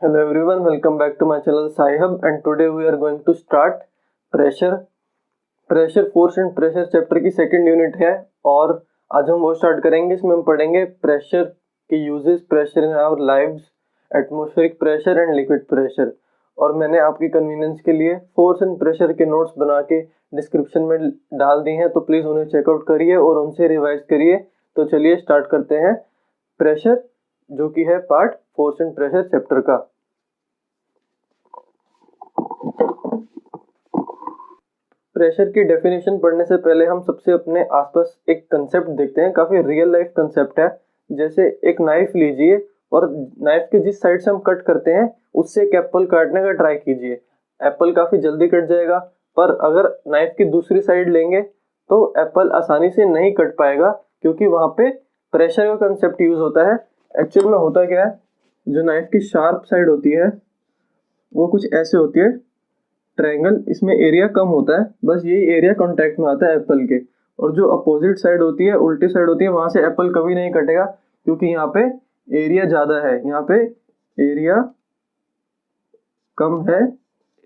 Hello everyone, welcome back to my channel Sai Hub, and today we are going to start pressure force and pressure chapter की second unit है। और आज हम वो start करेंगे। इसमें हम पढ़ेंगे प्रेशर के uses, pressure in our lives, atmospheric pressure and liquid pressure. और मैंने आपकी कन्वीनियंस के लिए फोर्स एंड प्रेशर के नोट्स बना के डिस्क्रिप्शन में डाल दी हैं, तो प्लीज़ उन्हें चेकआउट करिए और उनसे रिवाइज करिए। तो चलिए स्टार्ट करते हैं प्रेशर, जो कि है part force and pressure chapter का। प्रेशर की डेफिनेशन पढ़ने से पहले हम सबसे अपने आसपास एक कंसेप्ट देखते हैं। काफी रियल लाइफ कंसेप्ट है। जैसे एक नाइफ लीजिए और नाइफ के जिस साइड से हम कट करते हैं उससे एक एप्पल काटने का ट्राई कीजिए। एप्पल काफी जल्दी कट जाएगा, पर अगर नाइफ की दूसरी साइड लेंगे तो एप्पल आसानी से नहीं कट पाएगा, क्योंकि वहां पे प्रेशर का कंसेप्ट यूज होता है। एक्चुअल में होता क्या है, जो नाइफ की शार्प साइड होती है वो कुछ ऐसे होती है, ट्रायंगल। इसमें एरिया कम होता है, बस यही एरिया कांटेक्ट में आता है एप्पल के। और जो अपोजिट साइड होती है, उल्टी साइड होती है, वहां से एप्पल कभी नहीं कटेगा, क्योंकि यहाँ पे एरिया ज्यादा है, यहाँ पे एरिया कम है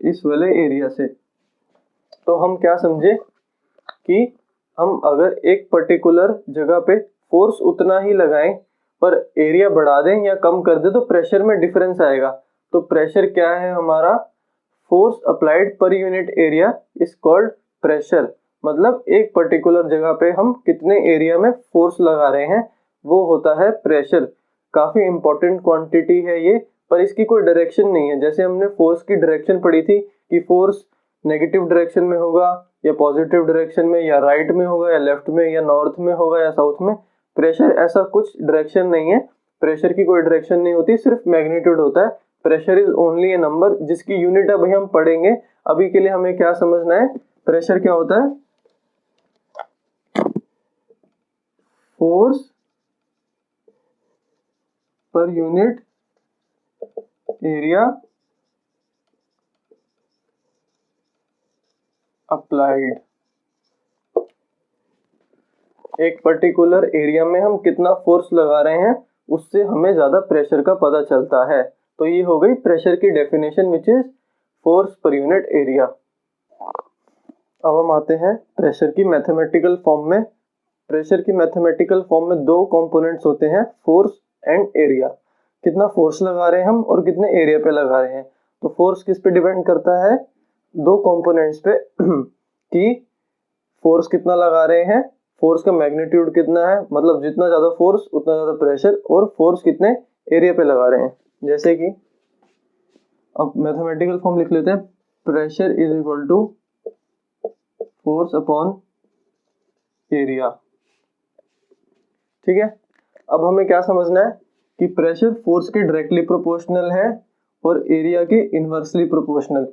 इस वाले एरिया से। तो हम क्या समझे कि हम अगर एक पर्टिकुलर जगह पे फोर्स उतना ही लगाएं पर एरिया बढ़ा दें या कम कर दें तो प्रेशर में डिफरेंस आएगा। तो प्रेशर क्या है हमारा, force applied per unit area is called pressure. मतलब एक पर्टिकुलर जगह पे हम कितने एरिया में फोर्स लगा रहे हैं वो होता है प्रेशर। काफी इंपॉर्टेंट क्वांटिटी है ये, पर इसकी कोई डायरेक्शन नहीं है। जैसे हमने फोर्स की डायरेक्शन पढ़ी थी कि फोर्स नेगेटिव डायरेक्शन में होगा या पॉजिटिव डायरेक्शन में, या राइट में होगा या लेफ्ट में, या नॉर्थ में होगा या साउथ में। प्रेशर ऐसा कुछ डायरेक्शन नहीं है। प्रेशर की कोई डायरेक्शन नहीं होती, सिर्फ मैग्नीट्यूड होता है। Pressure is only A number, जिसकी यूनिट अभी हम पढ़ेंगे। अभी के लिए हमें क्या समझना है, प्रेशर क्या होता है, force per unit area applied. एक पर्टिकुलर एरिया में हम कितना फोर्स लगा रहे हैं उससे हमें ज्यादा प्रेशर का पता चलता है। तो ये हो गई प्रेशर की definition, which is force per unit area. अब हम आते हैं प्रेशर की मैथमेटिकल फॉर्म में। प्रेशर की मैथमेटिकल फॉर्म में दो कंपोनेंट्स होते हैं, फोर्स एंड एरिया। कितना फोर्स लगा रहे हैं हम और कितने एरिया पे लगा रहे हैं। तो फोर्स किस पे डिपेंड करता है, दो कंपोनेंट्स पे कि फोर्स कितना लगा रहे हैं, फोर्स का मैग्नीट्यूड कितना है, मतलब जितना ज्यादा फोर्स उतना ज्यादा प्रेशर, और फोर्स कितने एरिया पे लगा रहे हैं। जैसे कि अब मैथमेटिकल फॉर्म लिख लेते हैं, pressure is equal to force upon area. ठीक है। अब हमें क्या समझना है कि प्रेशर फोर्स के डायरेक्टली प्रोपोर्शनल है और एरिया के इनवर्सली प्रोपोर्शनल।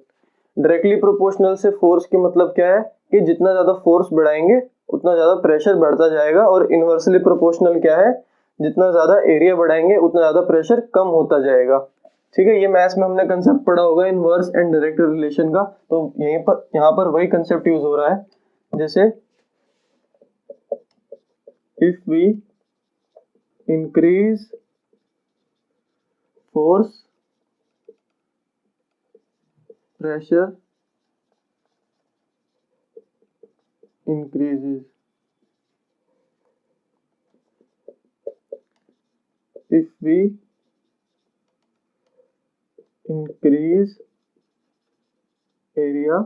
डायरेक्टली प्रोपोर्शनल से फोर्स की मतलब क्या है कि जितना ज्यादा फोर्स बढ़ाएंगे उतना ज्यादा प्रेशर बढ़ता जाएगा। और इनवर्सली प्रोपोर्शनल क्या है, जितना ज्यादा एरिया बढ़ाएंगे उतना ज्यादा प्रेशर कम होता जाएगा। ठीक है, ये मैथ्स में हमने कंसेप्ट पढ़ा होगा इनवर्स एंड डायरेक्ट रिलेशन का। तो यहाँ पर वही कंसेप्ट यूज हो रहा है। जैसे if we increase force, pressure increases. If we increase area,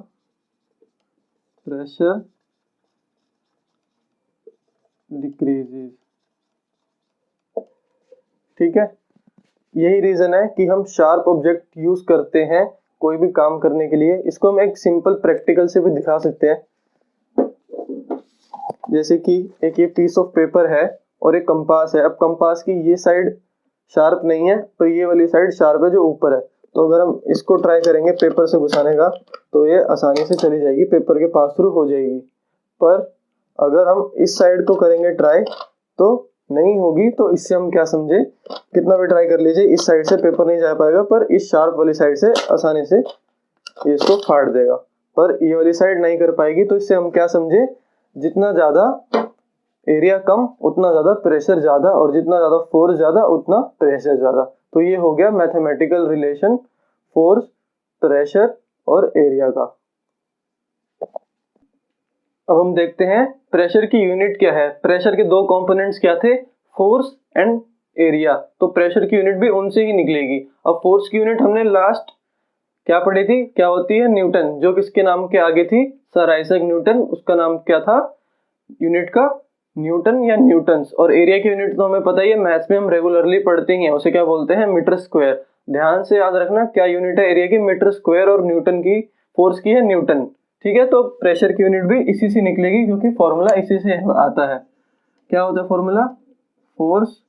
pressure decreases. ठीक है, यही रीजन है कि हम शार्प ऑब्जेक्ट यूज करते हैं कोई भी काम करने के लिए। इसको हम एक सिंपल प्रैक्टिकल से भी दिखा सकते हैं। जैसे कि एक ये पीस ऑफ पेपर है और एक कंपास है। अब कंपास की ये साइड शार्प नहीं है, तो ये वाली साइड शार्प है जो ऊपर है। तो अगर हम इसको ट्राई करेंगे पेपर से घुसाने का तो ये आसानी से चली जाएगी, पेपर के पास थ्रू हो जाएगी। पर अगर हम इस साइड को करेंगे ट्राई तो नहीं होगी। तो इससे हम क्या समझे, कितना भी ट्राई कर लीजिए इस साइड से पेपर नहीं जा पाएगा, पर इस शार्प वाली साइड से आसानी से ये इसको फाड़ देगा, पर ये वाली साइड नहीं कर पाएगी। तो इससे हम क्या समझे, जितना ज्यादा एरिया कम उतना ज्यादा प्रेशर ज्यादा, और जितना ज्यादा फोर्स ज्यादा उतना प्रेशर ज्यादा। तो ये हो गया मैथमेटिकल रिलेशन फोर्स, प्रेशर और एरिया का। अब हम देखते हैं प्रेशर की यूनिट क्या है। प्रेशर के दो कंपोनेंट्स क्या थे, फोर्स एंड एरिया। तो प्रेशर की यूनिट भी उनसे ही निकलेगी। अब फोर्स की यूनिट हमने लास्ट क्या पढ़ी थी, क्या होती है, न्यूटन, जो किसके नाम के आगे थी, सर आइजैक न्यूटन, उसका नाम क्या था यूनिट का, न्यूटन या न्यूटन्स। और एरिया की यूनिट तो हमें पता ही है, मैथ्स में हम रेगुलरली पढ़ते ही हैं, उसे क्या बोलते हैं, मीटर स्क्वायर। ध्यान से याद रखना क्या यूनिट है एरिया की, मीटर स्क्वायर, और न्यूटन की फोर्स की है न्यूटन। ठीक है, तो प्रेशर की यूनिट भी इसी से निकलेगी क्योंकि फॉर्मूला इसी से आता है। क्या होता है फॉर्मूला, फोर्स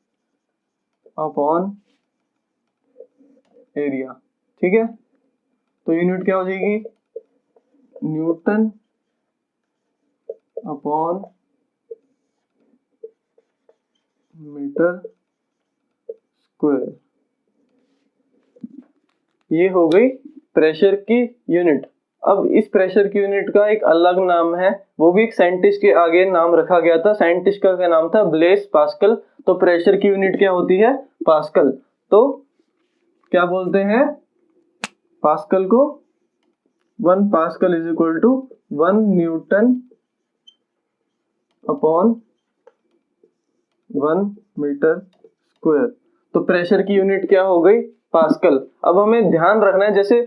अपॉन एरिया। ठीक है, तो यूनिट क्या हो जाएगी, न्यूटन अपॉन मीटर स्क्वायर। ये हो गई प्रेशर की यूनिट। अब इस प्रेशर की यूनिट का एक अलग नाम है, वो भी एक साइंटिस्ट के आगे नाम रखा गया था। साइंटिस्ट का क्या नाम था, ब्लेस पास्कल। तो प्रेशर की यूनिट क्या होती है, पास्कल। तो क्या बोलते हैं पास्कल को, 1 pascal is equal to 1 newton upon 1 metre square. तो प्रेशर की यूनिट क्या हो गई, पास्कल। अब हमें ध्यान रखना है, जैसे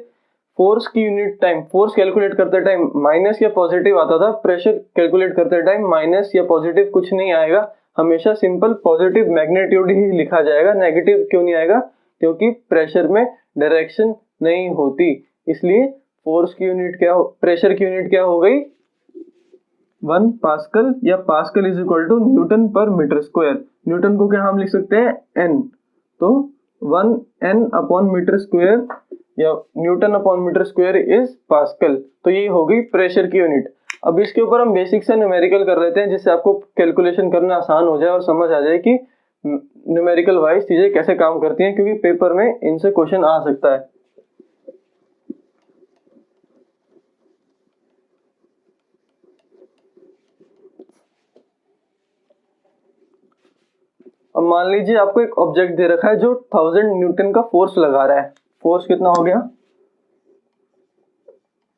फोर्स की यूनिट टाइम, फोर्स कैलकुलेट करते टाइम माइनस या पॉजिटिव आता था, प्रेशर कैलकुलेट करते टाइम माइनस या पॉजिटिव कुछ नहीं आएगा, हमेशा सिंपल पॉजिटिव मैग्नीट्यूड ही लिखा जाएगा। नेगेटिव क्यों नहीं आएगा, क्योंकि प्रेशर में डायरेक्शन नहीं होती, इसलिए फोर्स की यूनिट क्या हो, प्रेशर की यूनिट क्या हो गई, 1 पास्कल, या pascal is equal to newton per metre square. Newton को क्या हम लिख सकते हैं, एन, तो 1 एन अपॉन मीटर स्क्वायर या newton upon metre square is pascal. तो ये हो गई प्रेशर की यूनिट। अब इसके ऊपर हम बेसिक से न्यूमेरिकल कर लेते हैं, जिससे आपको कैलकुलेशन करना आसान हो जाए और समझ आ जाए कि न्यूमेरिकल वाइज चीजें कैसे काम करती हैं, क्योंकि पेपर में इनसे क्वेश्चन आ सकता है। अब मान लीजिए आपको एक ऑब्जेक्ट दे रखा है जो 1000 न्यूटन का फोर्स लगा रहा है। फोर्स कितना हो गया,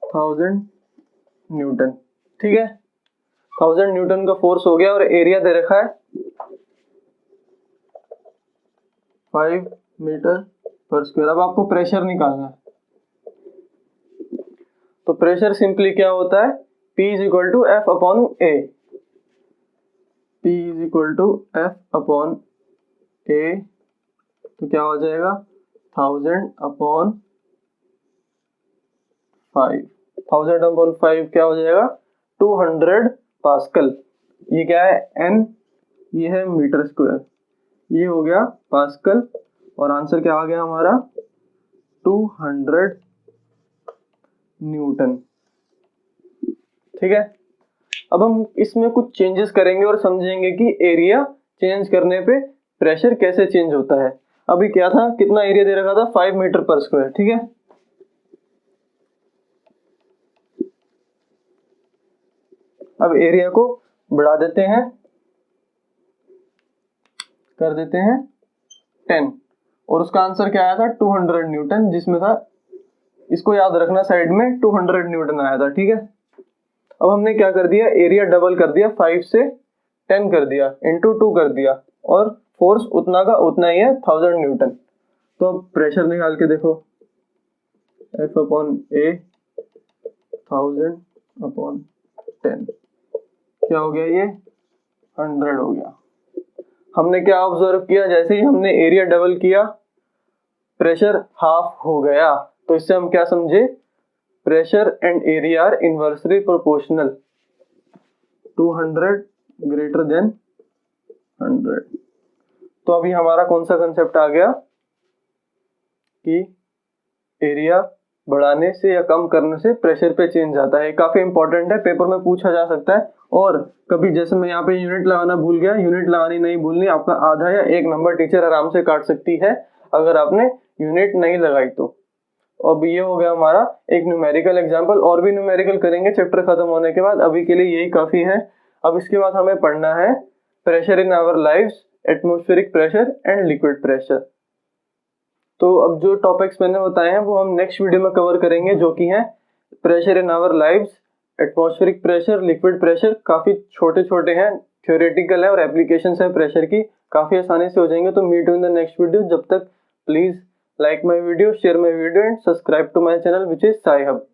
1000 न्यूटन। ठीक है, 1000 न्यूटन का फोर्स हो गया और एरिया दे रखा है 5 मीटर पर स्क्वायर। अब आपको प्रेशर निकालना है, तो प्रेशर सिंपली क्या होता है, P is equal to F upon A. P is equal to F upon A, तो क्या हो जाएगा 1000 अपॉन 5, 1000 अपॉन 5 क्या हो जाएगा 200 पास्कल। ये क्या है N, ये है मीटर स्क्वायर, ये हो गया पास्कल, और आंसर क्या आ गया हमारा 200 न्यूटन। ठीक है, अब हम इसमें कुछ चेंजेस करेंगे और समझेंगे कि एरिया चेंज करने पे प्रेशर कैसे चेंज होता है। अभी क्या था, कितना एरिया दे रखा था, 5 मीटर पर स्क्वायर। ठीक है, अब एरिया को बढ़ा देते हैं, कर देते हैं 10, और उसका आंसर क्या आया था 200 न्यूटन, जिसमें था, इसको याद रखना साइड में, 200 न्यूटन आया था। ठीक है, अब हमने क्या कर दिया, एरिया डबल कर दिया, 5 से 10 कर दिया, इंटू 2 कर दिया, और फोर्स उतना का उतना ही है 1000 न्यूटन। तो अब प्रेशर निकाल के देखो, F अपॉन ए 1000 अपॉन 10 क्या हो गया, ये 100 हो गया। हमने क्या ऑब्जर्व किया, जैसे ही हमने एरिया डबल किया प्रेशर हाफ हो गया। तो इससे हम क्या समझे, pressure and area are inversely proportional, 200 greater than 100। तो अभी हमारा कौन सा कंसेप्ट आ गया कि एरिया बढ़ाने से या कम करने से प्रेशर पे चेंज आता है। काफी इंपॉर्टेंट है, पेपर में पूछा जा सकता है। और कभी जैसे मैं यहाँ पे यूनिट लगाना भूल गया, यूनिट लगानी नहीं भूलनी, आपका आधा या 1 नंबर टीचर आराम से काट सकती है अगर आपने यूनिट नहीं लगाई तो। अब ये हो गया हमारा एक न्यूमेरिकल एग्जांपल, और भी न्यूमेरिकल करेंगे चैप्टर खत्म होने के बाद, अभी के लिए यही काफी है। अब इसके बाद हमें पढ़ना है pressure in our lives, atmospheric pressure and liquid pressure. तो अब जो टॉपिक्स मैंने बताए हैं वो हम नेक्स्ट वीडियो में कवर करेंगे, जो कि हैं pressure in our lives, atmospheric pressure, liquid pressure. काफ़ी छोटे छोटे हैं, थ्योरेटिकल है और एप्लीकेशंस है प्रेशर की, काफ़ी आसानी से हो जाएंगे। तो meet in the next video. जब तक please like my video, share my video and subscribe to my channel which is Sai hub.